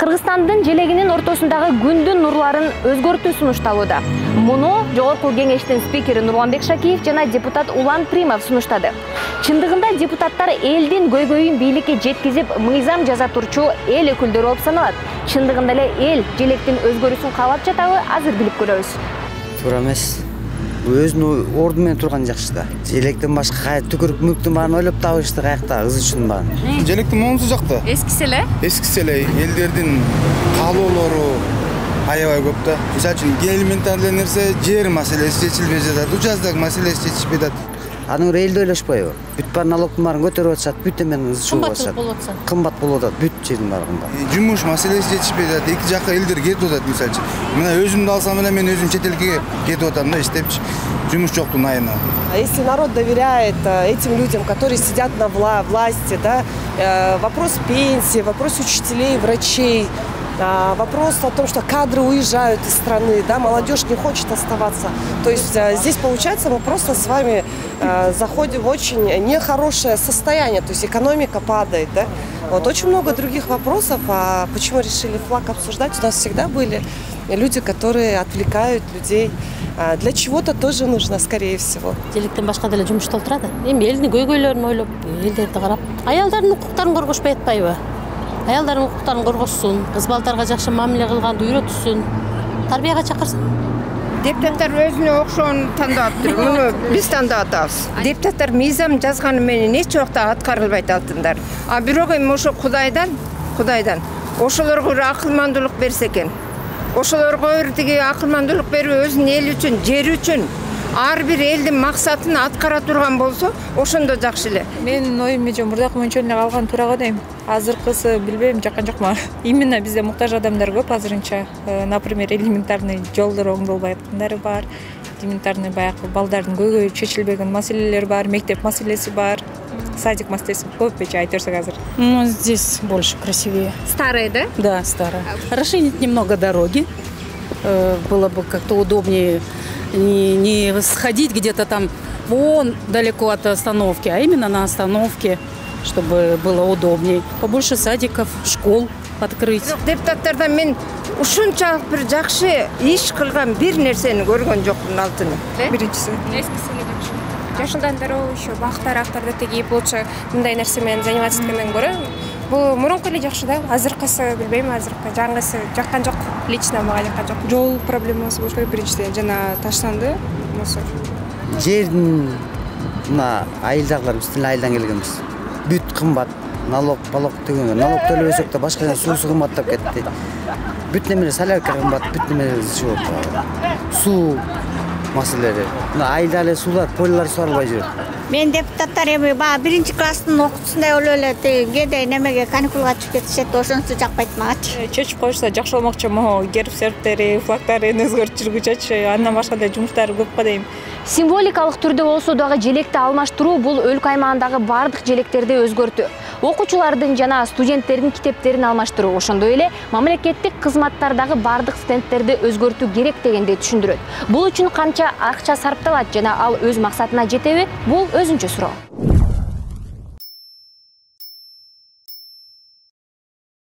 Кыргызстандын желегинин ортосундагы күндүн нурларын өзгөртүү сунушталууда. Муну Жогорку Кеңештин спикери Нурланбек Шакиев жана депутат Улан Примов сунуштады. Чындыгында депутаттар элдин көйгөйүн бийликке жеткизип, мыйзам жаза турчу эл өкүлдөрү болуп саналат. Чындыгында эле эл желектин өзгөрүүсүн каалап жатабы, азыр билип көрөбүз. Туура эмес. Өзүнүн орду менен турган жакшы да. Желектен башка кай түкүрүк мүктүн баарын ойлоп табышты, каякта ыз үчүн баарын. Желектин моңсу жакта. Эскиселе? Эскиселе элдердин каалоолору аябай көп да. Мисалы үчүн элементарлы нерсе жер маселеси чечилбей жатат, участок маселеси чечилбей жатат. Анын элди ойлошпойбу? Бүт бар налогдун баарын көтөрүп атышат, бүт эмен ыз чыгып атышат. Кымбат болуп атат, бүт жердин баары кымбат. Жумуш маселеси чечилбей жатат, эки жакка элдер кетип атат мисалы үчүн. Мына өзүмдү алсам эле мен өзүм чет элге кетип атам да, иштепчи. Жумуш жоктун айына. Если народ доверяет этим людям, которые сидят на власти, да, вопрос пенсии, вопрос учителей, врачей, вопрос о том, что кадры уезжают из страны, да, молодежь не хочет оставаться. То есть здесь получается мы просто с вами заходим в очень нехорошее состояние, то есть экономика падает, да. Вот очень много других вопросов, а почему решили флаг обсуждать? У нас всегда были люди, которые отвлекают людей. Для чего-то тоже нужно, скорее всего. Желектен башка деле жумуш толтурат. Эми элдин көйгөйлөрүн ойлоп, элдерди карап, аялдардын укуктарын коргошпой атпайбы? Аялдардын укуктарын коргосун, кыз балдарга жакшы мамиле кылганды үйрөтүшсүн, тарбияга чакырсын. Депутаттар өзүнө окшоон тандап атыр. Муну биз тандап атабыз. Депутаттар мыйзам жазганы менен эч убакта аткарылбайт алтындар. А бирок эми ошо Кудайдан ошолорго акылмандуулук берсе экен. Ошолорго тиги акылмандуулук берип өзүнүн эл үчүн, жер үчүн ар бир элдин максатын аткара турган болсо, ошондо жакшы эле. Менин оюм мурдакы мөөнчөлүнө калган туура го дейм. Азыркысы билбейм, жаккан жокмун. Именно бизде муктаж адамдар көп азырынча. Например, элементарный жолдор оңдолбой аткандары бар. Элементарный баягы балдардын көйгөйү чечилбеген маселелер бар, мектеп маселеси бар. Садик маселеси көп печи айтерсек азыр. Ну, здесь больше красивее. Старые, да? Да, старая. Расширить немного дороги. Было бы как-то удобнее не сходить где-то там вон далеко от остановки, а именно на остановке, чтобы было удобнее. Побольше садиков, школ открыть. Депутаттардан мен ушунчалык бир жакшы иш кылган бир нерсени көргөн жокмун алтыны. Биринчиси. Жашылдандыруу, еще бактар-актарды тегип лучше мындай нерсе менен заниматься эткенден көрө. Бул мурунку эле жакшы да, азыркысы билбейм, азыркы жаңысы жаккан жок, лично мага жаккан жок. Жол проблемасы болуш биринчиден жана таштанды мусор. Жердин мына айылдагылар биздин айылдан келгенбиз. Бүт кымбат, налог төлөгөн. Налог төлөбөсөк да башка суусу кымбаттап кетти. Бүт немелер солярка кымбат, бүт немелер суу маселелери. Мына айылда эле суулар, пойлар суарылбай жүрөт. Мен депутаттар эми баа биринчи класстын окуучусундай болуп эле кээде немеге каникулга чыгып кетишет, ошонусу жакпайт магачы. Чечип коюшса жакшы болмокчу, могу герб серптери, флагдарын өзгөртүп жүргүчөчү, андан башка да жумуштары көп го дейм. Символикалык түрдө болсо дагы желекти алмаштыруу бул өлкө аймагындагы бардык желектерди өзгөртүү. Окуучулардын жана студенттердин китептерин алмаштыруу, ошондой эле мамлекеттик кызматтардагы бардык стендтерди өзгөртүү керек дегенди түшүндүрөт. Бул үчүн канча акча сарпталат жана ал өз максатына жетеби? Бул өзүнчө суроо.